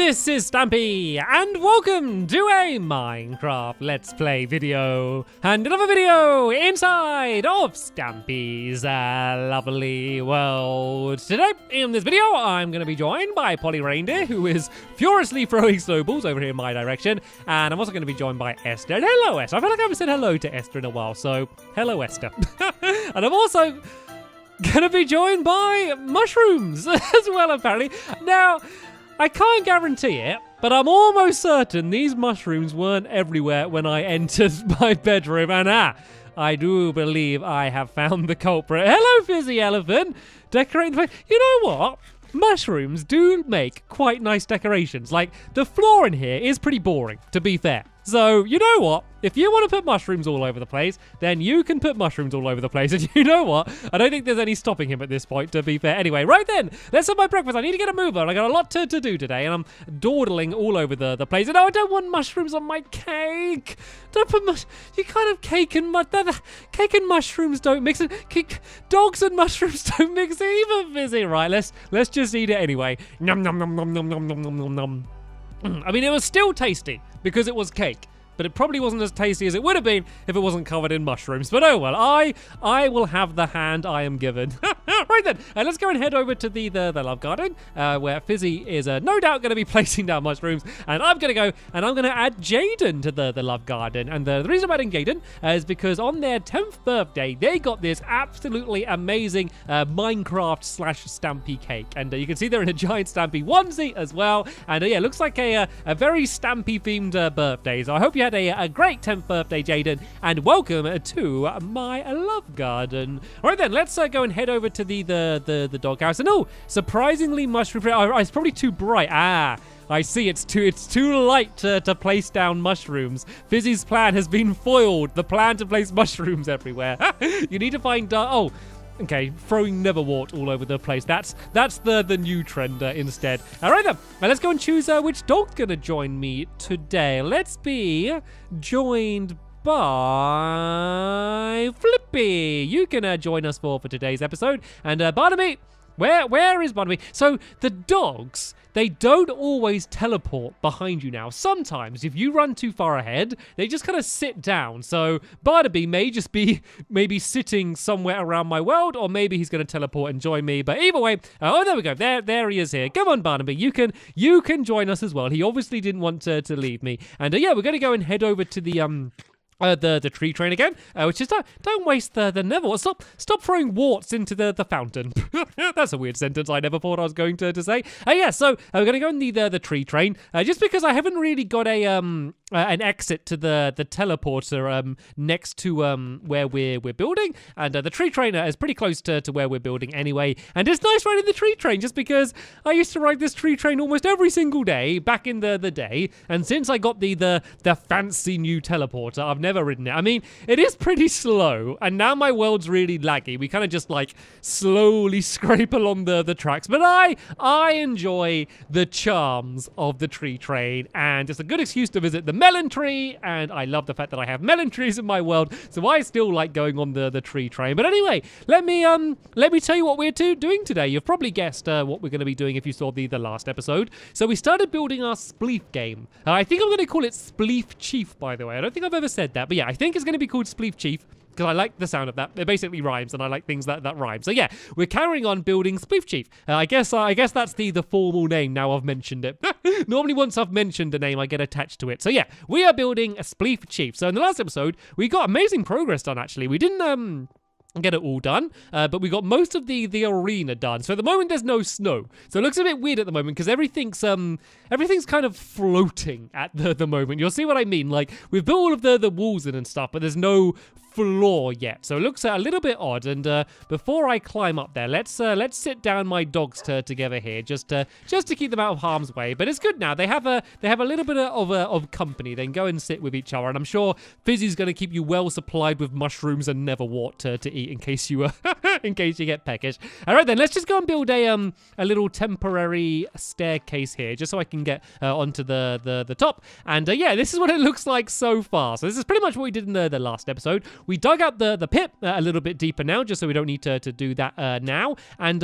this is Stampy, and welcome to a Minecraft Let's Play video, and another video inside of Stampy's lovely world. Today, in this video, I'm going to be joined by Polly Reindeer, who is furiously throwing snowballs over here in my direction, and I'm also going to be joined by Esther. And hello, Esther. I feel like I haven't said hello to Esther in a while, so hello, Esther. And I'm also gonna be joined by mushrooms as well, apparently. Now, I can't guarantee it, but I'm almost certain these mushrooms weren't everywhere when I entered my bedroom. And I do believe I have found the culprit. Hello, Fizzy Elephant. Decorating the place. You know what? Mushrooms do make quite nice decorations. Like, the floor in here is pretty boring, to be fair. So, you know what? If you want to put mushrooms all over the place, then you can put mushrooms all over the place. And you know what? I don't think there's any stopping him at this point, to be fair. Anyway, right then, let's have my breakfast. I need to get a move on. I got a lot to do today, and I'm dawdling all over the place. And no, I don't want mushrooms on my cake. Don't put you kind of cake and mushrooms don't mix. Dogs and mushrooms don't mix either, Fizzy. Right, let's just eat it anyway. Nom nom nom nom nom nom nom nom nom. I mean, it was still tasty because it was cake, but it probably wasn't as tasty as it would have been if it wasn't covered in mushrooms. But oh well, I will have the hand I am given. Right then, let's go and head over to the love garden, where Fizzy is no doubt going to be placing down mushrooms, and I'm going to go and I'm going to add Jaden to the love garden. And the reason I'm adding Jaden is because on their 10th birthday, they got this absolutely amazing Minecraft/Stampy cake, and you can see they're in a giant Stampy onesie as well. And yeah, it looks like a very Stampy themed birthday. So I hope you had a great 10th birthday, Jaden, and welcome to my love garden. All right then, let's go and head over to the doghouse. And oh, surprisingly mushroom free. Oh, it's probably too bright. I see, it's too light to place down mushrooms. Fizzy's plan has been foiled. The plan to place mushrooms everywhere. You need to find oh, okay, throwing Neverwort all over the place. That's the new trend instead. All right then, now let's go and choose which dog's gonna join me today. Let's be joined by Flippy. You can join us for today's episode. And Barnaby, where is Barnaby? So the dogs, they don't always teleport behind you now. Sometimes, if you run too far ahead, they just kind of sit down. So Barnaby may just be maybe sitting somewhere around my world, or maybe he's going to teleport and join me. But either way, oh, there we go. There he is here. Come on, Barnaby. You can join us as well. He obviously didn't want to leave me. And yeah, we're going to go and head over to the tree train again, which is don't waste the Neverwort. Stop throwing warts into the fountain. That's a weird sentence I never thought I was going to say. Yeah, so we're gonna go in the tree train, just because I haven't really got an exit to the teleporter next to where we're building, and the tree train is pretty close to where we're building anyway. And it's nice riding the tree train, just because I used to ride this tree train almost every single day back in the day, and since I got the fancy new teleporter, I've never ridden it. I mean, it is pretty slow, and now my world's really laggy. We kind of just like slowly scrape along the tracks, but I enjoy the charms of the tree train, and it's a good excuse to visit the melon tree, and I love the fact that I have melon trees in my world, so I still like going on the tree train. But anyway, let me tell you what we're doing today. You've probably guessed what we're going to be doing if you saw the last episode. So we started building our Spleef game. I think I'm going to call it Spleef Chief, by the way. I don't think I've ever said that, but yeah, I think it's going to be called Spleef Chief, because I like the sound of that. It basically rhymes, and I like things that rhyme. So yeah, we're carrying on building Spleef Chief. I guess that's the formal name now I've mentioned it. Normally once I've mentioned a name, I get attached to it. So yeah, we are building a Spleef Chief. So in the last episode, we got amazing progress done, actually. We didn't get it all done, but we got most of the arena done. So at the moment there's no snow, so it looks a bit weird at the moment because everything's kind of floating at the moment. You'll see what I mean. Like, we've built all of the walls in and stuff, but there's no floor yet, so it looks a little bit odd. And before I climb up there, let's sit down my dogs together here, just to keep them out of harm's way. But it's good now. They have a little bit of company. They can go and sit with each other, and I'm sure Fizzy's going to keep you well supplied with mushrooms and Neverwort to eat in case you in case you get peckish. All right, then let's just go and build a little temporary staircase here, just so I can get onto the top. And yeah, this is what it looks like so far. So this is pretty much what we did in the last episode. We dug out the pit a little bit deeper now, just so we don't need to do that now. And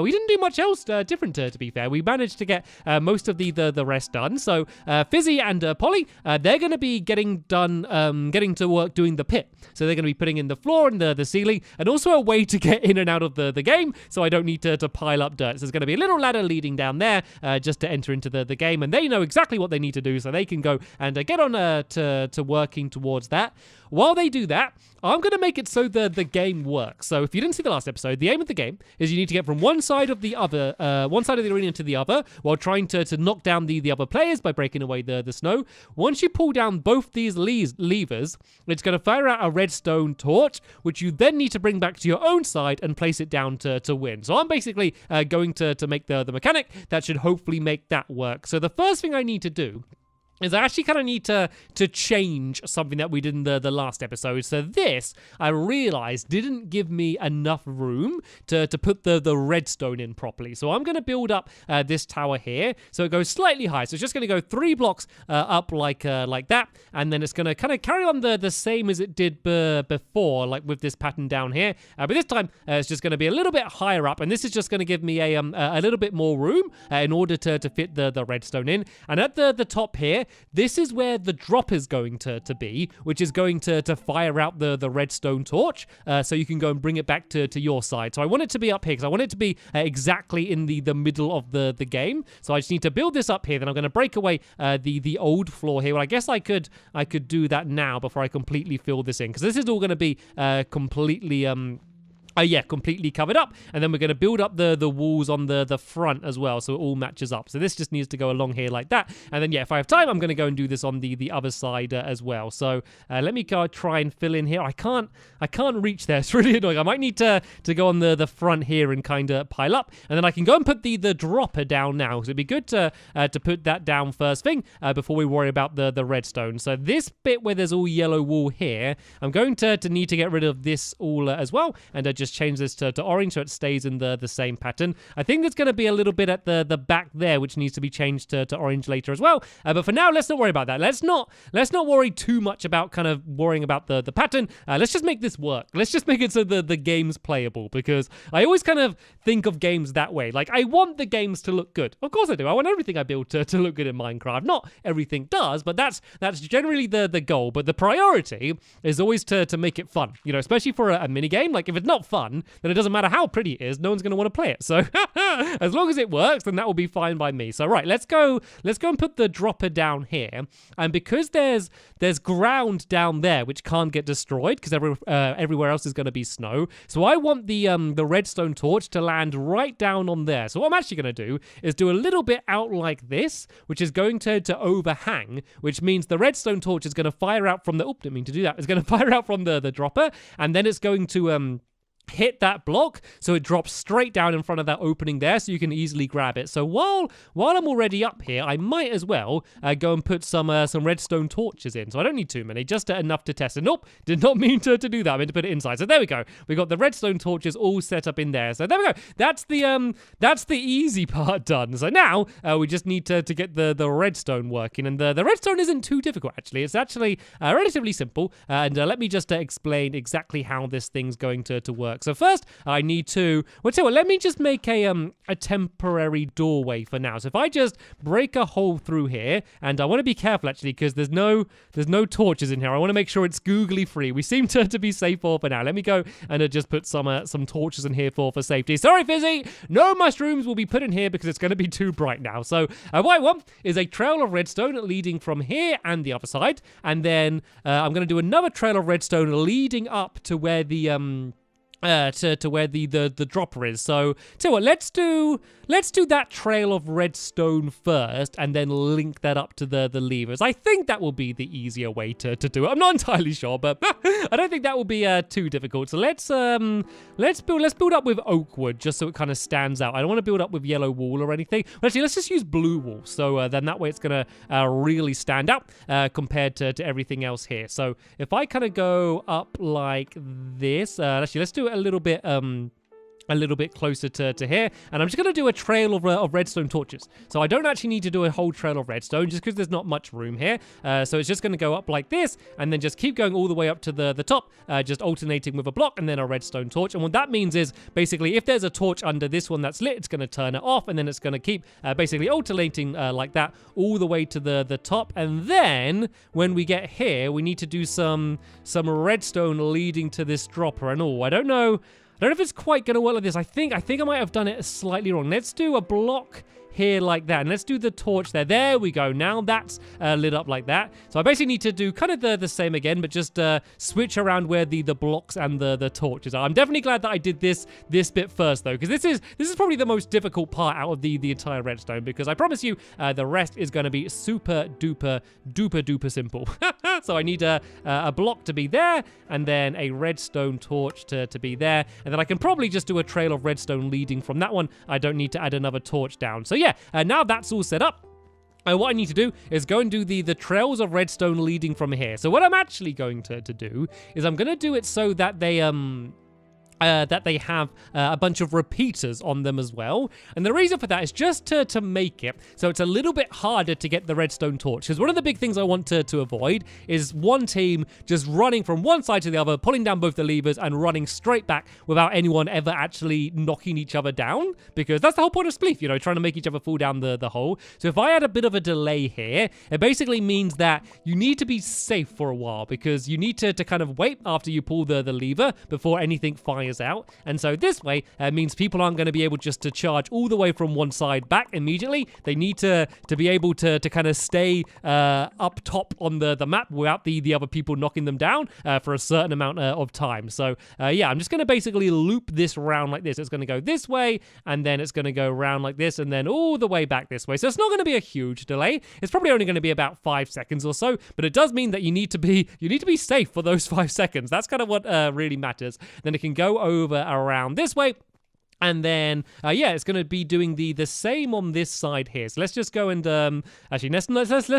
we didn't do much else different, to be fair. We managed to get most of the rest done. So Fizzy and Polly, they're going to be getting to work doing the pit. So they're going to be putting in the floor and the ceiling, and also a way to get in and out of the game, so I don't need to pile up dirt. So there's going to be a little ladder leading down there just to enter into the game, and they know exactly what they need to do, so they can go and get on to working towards that. While they do that, I'm going to make it so the game works. So if you didn't see the last episode, the aim of the game is you need to get from one side of the arena to the other, while trying to knock down the other players by breaking away the snow. Once you pull down both these levers, it's going to fire out a redstone torch, which you then need to bring back to your own side and place it down to win. So I'm basically going to make the mechanic that should hopefully make that work. So the first thing I need to do is I actually kind of need to change something that we did in the last episode. So this, I realized, didn't give me enough room to put the redstone in properly. So I'm going to build up this tower here, so it goes slightly high. So it's just going to go 3 blocks up like that, and then it's going to kind of carry on the same as it did before, like with this pattern down here. But this time, it's just going to be a little bit higher up, and this is just going to give me a little bit more room in order to fit the redstone in. And at the top here, this is where the drop is going to be, which is going to fire out the redstone torch, so you can go and bring it back to your side. So I want it to be up here, because I want it to be exactly in the middle of the game. So I just need to build this up here, then I'm going to break away the old floor here. Well, I guess I could do that now before I completely fill this in, because this is all going to be completely completely covered up, and then we're going to build up the walls on the front as well, so it all matches up. So this just needs to go along here like that, and then yeah, if I have time, I'm going to go and do this on the other side as well. So let me go try and fill in here. I can't reach there. It's really annoying. I might need to go on the front here and kind of pile up, and then I can go and put the dropper down now. So it'd be good to put that down first thing before we worry about the redstone. So this bit where there's all yellow wool here, I'm going to need to get rid of this all as well, and just change this to orange so it stays in the same pattern. I think there's going to be a little bit at the back there which needs to be changed to orange later as well. But for now, let's not worry about that. Let's not worry too much about kind of worrying about the pattern. Let's just make this work. Let's just make it so the game's playable, because I always kind of think of games that way. Like, I want the games to look good. Of course I do. I want everything I build to look good in Minecraft. Not everything does, but that's generally the goal. But the priority is always to make it fun, you know, especially for a mini game. Like, if it's not fun, then it doesn't matter how pretty it is, no one's going to want to play it. So as long as it works, then that will be fine by me. So right, let's go and put the dropper down here. And because there's ground down there which can't get destroyed, because everywhere else is going to be snow, so I want the redstone torch to land right down on there. So what I'm actually going to do is do a little bit out like this, which is going to overhang, which means the redstone torch is going to fire out from the didn't mean to do that. It's going to fire out from the dropper, and then it's going to hit that block, so it drops straight down in front of that opening there, so you can easily grab it. So while I'm already up here, I might as well go and put some redstone torches in. So I don't need too many, just enough to test. And nope, did not mean to do that. I meant to put it inside. So there we go. We got the redstone torches all set up in there. So there we go. That's the easy part done. So now we just need to get the redstone working, and the redstone isn't too difficult actually. It's actually relatively simple. And let me just explain exactly how this thing's going to work. So first, I need to, let me just make a temporary doorway for now. So if I just break a hole through here, and I want to be careful actually, because there's no torches in here. I want to make sure it's googly free. We seem to be safe for now. Let me go and just put some torches in here for safety. Sorry, Fizzy, no mushrooms will be put in here because it's going to be too bright now. So what I want is a trail of redstone leading from here and the other side, and then I'm going to do another trail of redstone leading up to where the to where the dropper is. So tell you what, let's do that trail of redstone first, and then link that up to the levers. I think that will be the easier way to do it. I'm not entirely sure, but I don't think that will be too difficult. So let's build up with oak wood, just so it kind of stands out. I don't want to build up with yellow wool or anything. But actually, let's just use blue wool. So then that way it's gonna really stand out compared to everything else here. So if I kind of go up like this, actually let's do it a little bit a little bit closer to here, and I'm just going to do a trail of redstone torches. So I don't actually need to do a whole trail of redstone just because there's not much room here. So it's just going to go up like this and then just keep going all the way up to the top, just alternating with a block and then a redstone torch. And what that means is basically if there's a torch under this one that's lit, it's going to turn it off, and then it's going to keep basically alternating like that all the way to the top. And then when we get here, we need to do some redstone leading to this dropper. And I don't know if it's quite going to work like this. I think I might have done it slightly wrong. Let's do a block here like that, and let's do the torch there. There we go. Now that's lit up like that. So I basically need to do kind of the same again, but just switch around where the blocks and the torches are. I'm definitely glad that I did this bit first though, because this is probably the most difficult part out of the entire redstone, because I promise you the rest is going to be super duper simple. So I need a block to be there, and then a redstone torch to be there, and then I can probably just do a trail of redstone leading from that one. I don't need to add another torch down. So yeah, now that's all set up. What I need to do is go and do the trails of redstone leading from here. So what I'm actually going to do is I'm going to do it so that they have a bunch of repeaters on them as well. And the reason for that is just to make it so it's a little bit harder to get the redstone torch. Because one of the big things I want to avoid is one team just running from one side to the other, pulling down both the levers and running straight back without anyone ever actually knocking each other down. Because that's the whole point of Spleef, trying to make each other fall down the hole. So if I add a bit of a delay here, it basically means that you need to be safe for a while, because you need to kind of wait after you pull the lever before anything fires out. And so this way means people aren't going to be able just to charge all the way from one side back immediately. They need to be able to kind of stay up top on the map without the other people knocking them down for a certain amount of time. So yeah, I'm just going to basically loop this round like this. It's going to go this way, and then it's going to go around like this, and then all the way back this way. So it's not going to be a huge delay. It's probably only going to be about 5 seconds or so, but it does mean that you need to be safe for those 5 seconds. That's kind of what really matters. Then it can go over around this way. And then, yeah, it's going to be doing the same on this side here. So let's just go and, actually, let's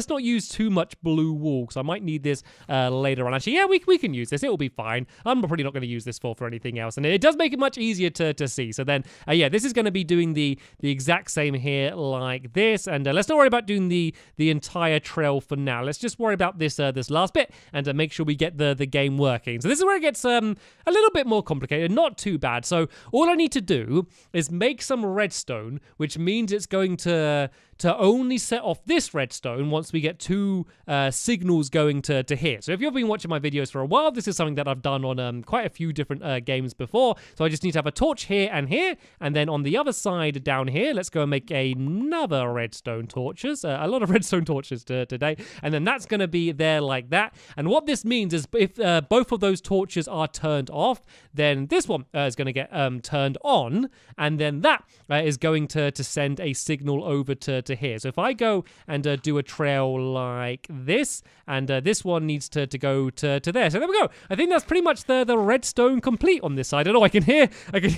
not use too much blue wool, because I might need this later on. Actually, yeah, we can use this. It will be fine. I'm probably not going to use this for anything else. And it does make it much easier to see. So then, yeah, this is going to be doing the exact same here like this. And let's not worry about doing the entire trail for now. Let's just worry about this last bit and make sure we get the game working. So this is where it gets a little bit more complicated. Not too bad. So all I need to do is make some redstone, which means it's going to only set off this redstone once we get 2 signals going to here. So if you've been watching my videos for a while, this is something that I've done on quite a few different games before. So I just need to have a torch here, and then on the other side down here, let's go and make another redstone torches. A lot of redstone torches today. And then that's going to be there like that. And what this means is if both of those torches are turned off, then this one is going to get turned on, and then that is going to send a signal over to here. So if I go and do a trail like this, and this one needs to go to there. So there we go. I think that's pretty much the redstone complete on this side. I don't know, I can hear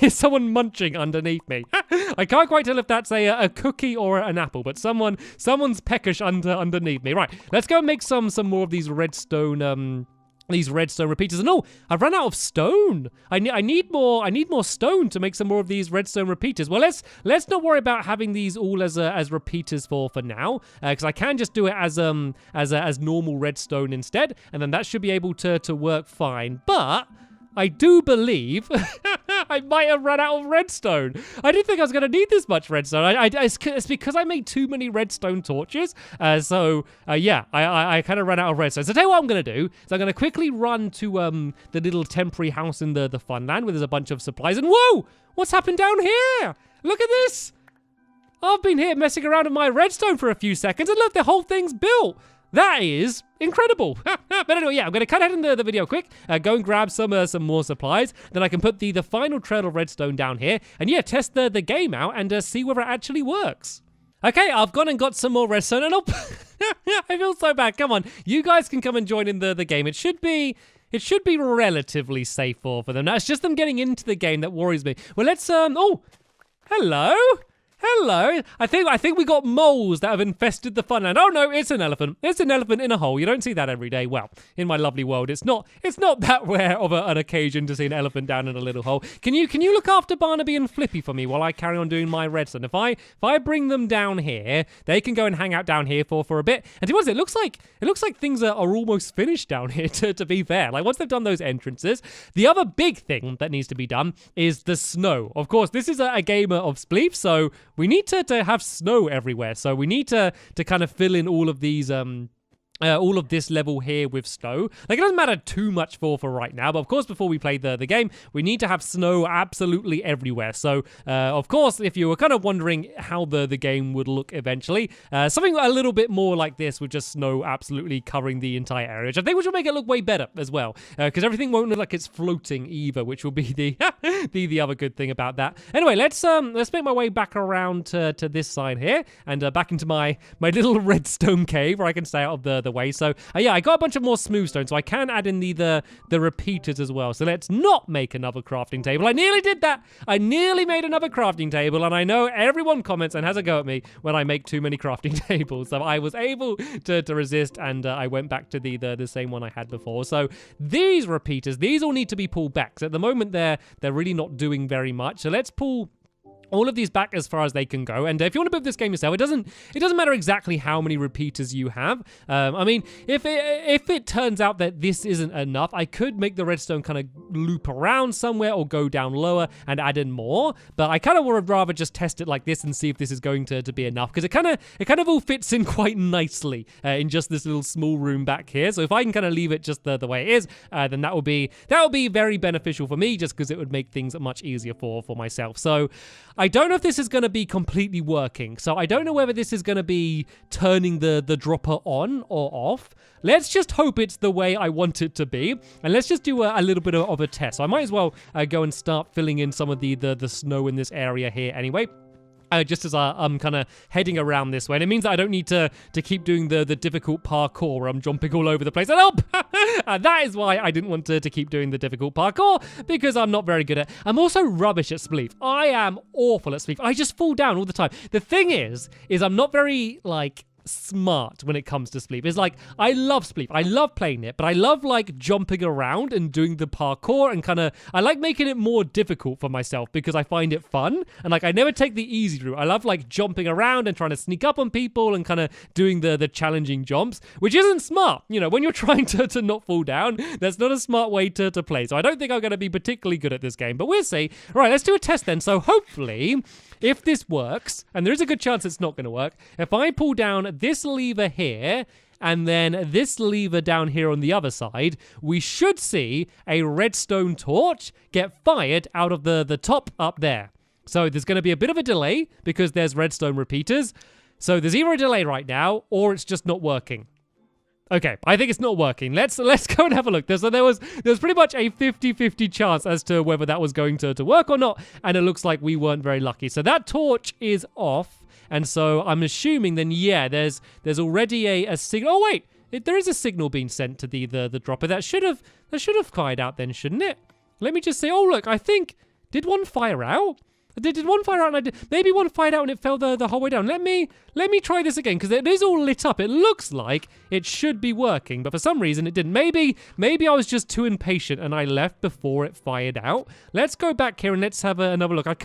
someone munching underneath me. I can't quite tell if that's a cookie or an apple, but someone's peckish underneath me. Right, let's go and make some more of these redstone repeaters. And I've run out of stone. I need more stone to make some more of these redstone repeaters. Well, let's not worry about having these all as repeaters for now, because I can just do it as normal redstone instead, and then that should be able to work fine. But I do believe I might have run out of redstone. I didn't think I was going to need this much redstone. It's because I made too many redstone torches. Yeah, I kind of ran out of redstone. So tell you what I'm going to do. So I'm going to quickly run to the little temporary house in the Funland where there's a bunch of supplies. And whoa, what's happened down here? Look at this. I've been here messing around with my redstone for a few seconds, and look, the whole thing's built. That is incredible. But anyway, yeah, I'm going to cut out in the video quick, go and grab some more supplies. Then I can put the final trail of redstone down here, and yeah, test the game out and see whether it actually works. Okay, I've gone and got some more redstone, and I feel so bad. Come on, you guys can come and join in the game. It should be relatively safe for them. Now, it's just them getting into the game that worries me. Well, let's, oh, hello. Hello. I think we got moles that have infested the funland. Oh no, it's an elephant. It's an elephant in a hole. You don't see that every day. Well, in my lovely world, it's not that rare of an occasion to see an elephant down in a little hole. Can you look after Barnaby and Flippy for me while I carry on doing my redstone? If I bring them down here, they can go and hang out down here for a bit. And to be honest, it looks like things are almost finished down here. To be fair, like once they've done those entrances, the other big thing that needs to be done is the snow. Of course, this is a gamer of Spleef, so we need to have snow everywhere. So we need to kind of fill in all of these all of this level here with snow. Like, it doesn't matter too much for right now, but of course, before we play the game, we need to have snow absolutely everywhere. So, of course, if you were kind of wondering how the game would look eventually, something a little bit more like this with just snow absolutely covering the entire area, which I think will make it look way better as well, because everything won't look like it's floating either, which will be the other good thing about that. Anyway, let's make my way back around to this side here, and back into my little redstone cave where I can stay out of the way. So yeah, I got a bunch of more smooth stone, so I can add in the repeaters as well. So let's not make another crafting table. I nearly did that. I nearly made another crafting table, and I know everyone comments and has a go at me when I make too many crafting tables. So I was able to resist, and I went back to the same one I had before. So these repeaters, these all need to be pulled back. So at the moment they're really not doing very much. So let's pull all of these back as far as they can go. And if you want to build this game yourself, it doesn't matter exactly how many repeaters you have. I mean, if it turns out that this isn't enough, I could make the redstone kind of loop around somewhere or go down lower and add in more. But I kind of would rather just test it like this and see if this is going to be enough, because it kind of all fits in quite nicely in just this little small room back here. So if I can kind of leave it just the way it is, then that will be very beneficial for me, just because it would make things much easier for myself. So I don't know if this is going to be completely working. So I don't know whether this is going to be turning the dropper on or off. Let's just hope it's the way I want it to be. And let's just do a little bit of a test. So I might as well go and start filling in some of the snow in this area here anyway. Just as I'm kind of heading around this way. And it means that I don't need to keep doing the difficult parkour where I'm jumping all over the place. And help! That is why I didn't want to keep doing the difficult parkour, because I'm not very good at it. I'm also rubbish at Spleef. I am awful at Spleef. I just fall down all the time. The thing is I'm not very, like, smart when it comes to Spleef. It's like, I love Spleef. I love playing it, but I love like jumping around and doing the parkour, and I like making it more difficult for myself because I find it fun. And like, I never take the easy route. I love like jumping around and trying to sneak up on people and kind of doing the challenging jumps, which isn't smart. You know, when you're trying to not fall down, that's not a smart way to play. So I don't think I'm going to be particularly good at this game, but we'll see. All right, let's do a test then. So hopefully, if this works, and there is a good chance it's not going to work, if I pull down this lever here and then this lever down here on the other side, we should see a redstone torch get fired out of the top up there. So there's going to be a bit of a delay because there's redstone repeaters. So there's either a delay right now or it's just not working. Okay, I think it's not working. Let's go and have a look. There was pretty much a 50-50 chance as to whether that was going to work or not, and it looks like we weren't very lucky. So that torch is off, and so I'm assuming then, yeah, there's already a signal. Oh wait, there is a signal being sent to the dropper. That should have fired out then, shouldn't it? Let me just say. Oh look, I think, did one fire out? Did one fire out? And maybe one fired out and it fell the whole way down. Let me try this again, because it is all lit up. It looks like it should be working, but for some reason it didn't. Maybe I was just too impatient and I left before it fired out. Let's go back here and let's have another look. I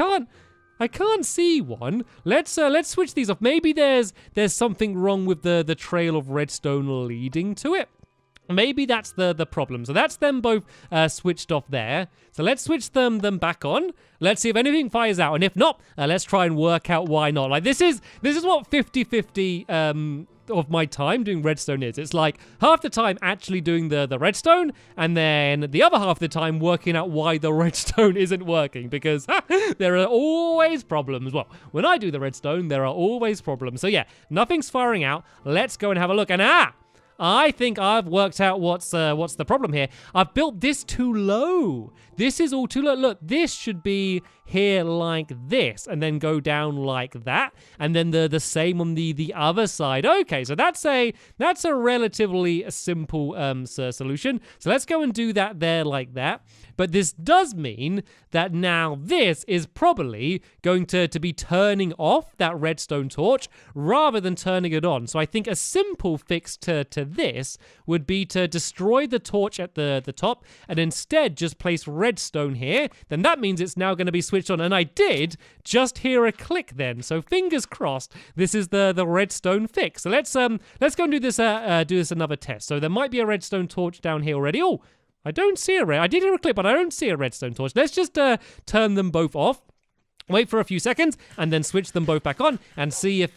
can't see one. Let's switch these off. Maybe there's something wrong with the trail of redstone leading to it. Maybe that's the problem. So that's them both switched off there. So let's switch them back on. Let's see if anything fires out. And if not, let's try and work out why not. Like, this is what 50-50 of my time doing redstone is. It's like half the time actually doing the redstone, and then the other half of the time working out why the redstone isn't working, because there are always problems. Well, when I do the redstone, there are always problems. So yeah, nothing's firing out. Let's go and have a look. And I think I've worked out what's the problem here. I've built this too low. This is all too low. Look, this should be here like this, and then go down like that, and then the same on the other side. Okay, so that's a relatively simple solution. So let's go and do that there like that. But this does mean that now this is probably going to be turning off that redstone torch rather than turning it on. So I think a simple fix to this would be to destroy the torch at the top and instead just place redstone here. Then that means it's now going to be switched on. And I did just hear a click then. So fingers crossed this is the redstone fix. So let's go and do this another test. So there might be a redstone torch down here already. Oh, I don't see I did hear a clip, but I don't see a redstone torch. Let's just turn them both off. Wait for a few seconds and then switch them both back on and see if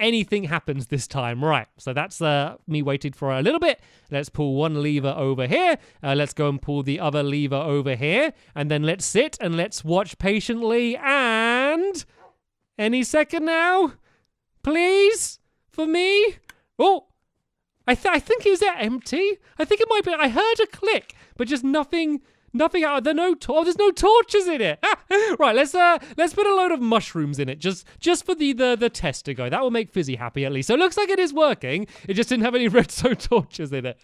anything happens this time. Right, so that's me waiting for a little bit. Let's pull one lever over here. Let's go and pull the other lever over here. And then let's sit and let's watch patiently. And any second now, please, for me. Oh, I think is that empty? I think it might be. I heard a click, but just nothing out. There's no torches in it. Right, let's put a load of mushrooms in it just for the test to go. That will make Fizzy happy at least. So it looks like it is working. It just didn't have any redstone torches in it.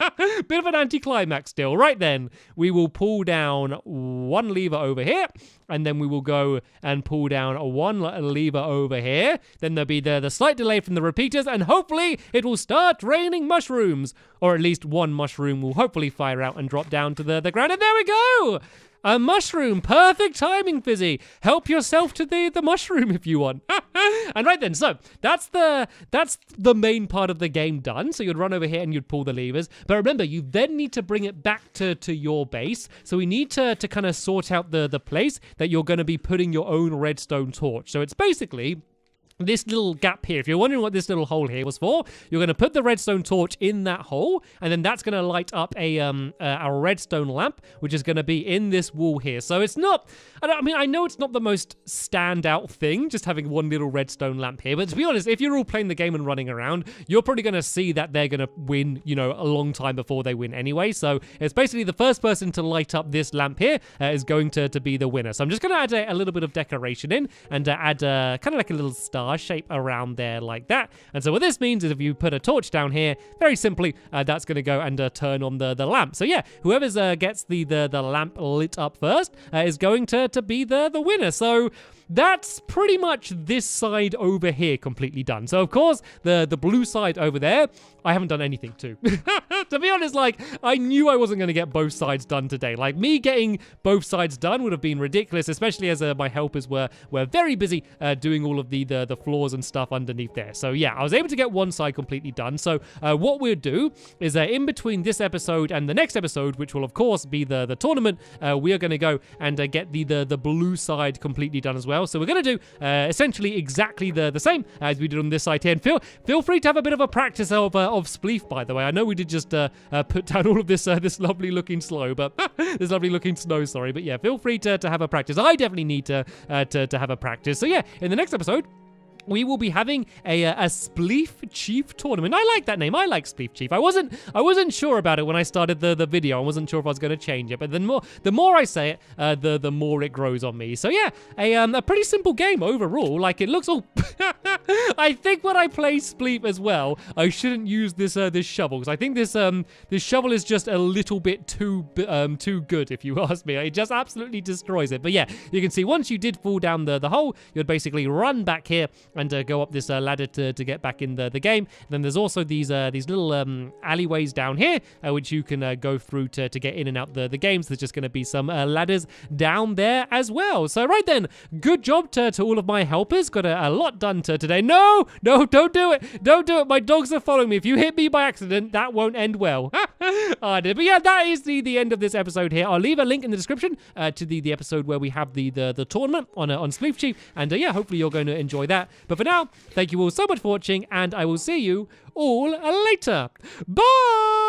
Bit of an anticlimax still. Right then, we will pull down one lever over here, and then we will go and pull down one lever over here. Then there'll be the slight delay from the repeaters, and hopefully it will start raining mushrooms. Or at least one mushroom will hopefully fire out and drop down to the ground. And there we go! A mushroom. Perfect timing, Fizzy. Help yourself to the mushroom if you want. And right then, so that's the main part of the game done. So you'd run over here and you'd pull the levers. But remember, you then need to bring it back to your base. So we need to kind of sort out the place that you're going to be putting your own redstone torch. So it's basically this little gap here. If you're wondering what this little hole here was for, you're going to put the redstone torch in that hole, and then that's going to light up a redstone lamp, which is going to be in this wall here. So it's not, I know it's not the most standout thing, just having one little redstone lamp here, but to be honest, if you're all playing the game and running around, you're probably going to see that they're going to win, a long time before they win anyway. So it's basically the first person to light up this lamp here is going to be the winner. So I'm just going to add a little bit of decoration in and add kind of like a little star shape around there like that. And so what this means is if you put a torch down here, very simply, that's going to go and turn on the lamp. So yeah, whoever's gets the lamp lit up first is going to be the winner. So that's pretty much this side over here completely done. So of course, the blue side over there, I haven't done anything to. To be honest, I knew I wasn't going to get both sides done today. Me getting both sides done would have been ridiculous, especially as my helpers were very busy doing all of the floors and stuff underneath there. So yeah, I was able to get one side completely done. So what we'll do is in between this episode and the next episode, which will of course be the tournament, we are going to go and get the blue side completely done as well. So we're going to do essentially exactly the same as we did on this side here. And feel free to have a bit of a practice of Spleef, by the way. I know we did just put down all of this lovely looking snow, but this lovely looking snow, sorry. But yeah, feel free to have a practice. I definitely need to have a practice. So yeah, in the next episode, we will be having a Spleef Chief tournament. I like that name. I like Spleef Chief. I wasn't sure about it when I started the video. I wasn't sure if I was going to change it, but the more I say it, the more it grows on me. So yeah, a pretty simple game overall. It looks all. I think when I play Spleef as well, I shouldn't use this shovel, because I think this shovel is just a little bit too good, if you ask me. It just absolutely destroys it. But yeah, you can see once you did fall down the hole, you'd basically run back here and go up this ladder to get back in the game. And then there's also these little alleyways down here, which you can go through to get in and out the games. There's just going to be some ladders down there as well. So right then, good job to all of my helpers. Got a lot done today. No, don't do it. Don't do it. My dogs are following me. If you hit me by accident, that won't end well. But yeah, that is the end of this episode here. I'll leave a link in the description to the episode where we have the tournament on Spleef Chief. And yeah, hopefully you're going to enjoy that. But for now, thank you all so much for watching, and I will see you all later. Bye!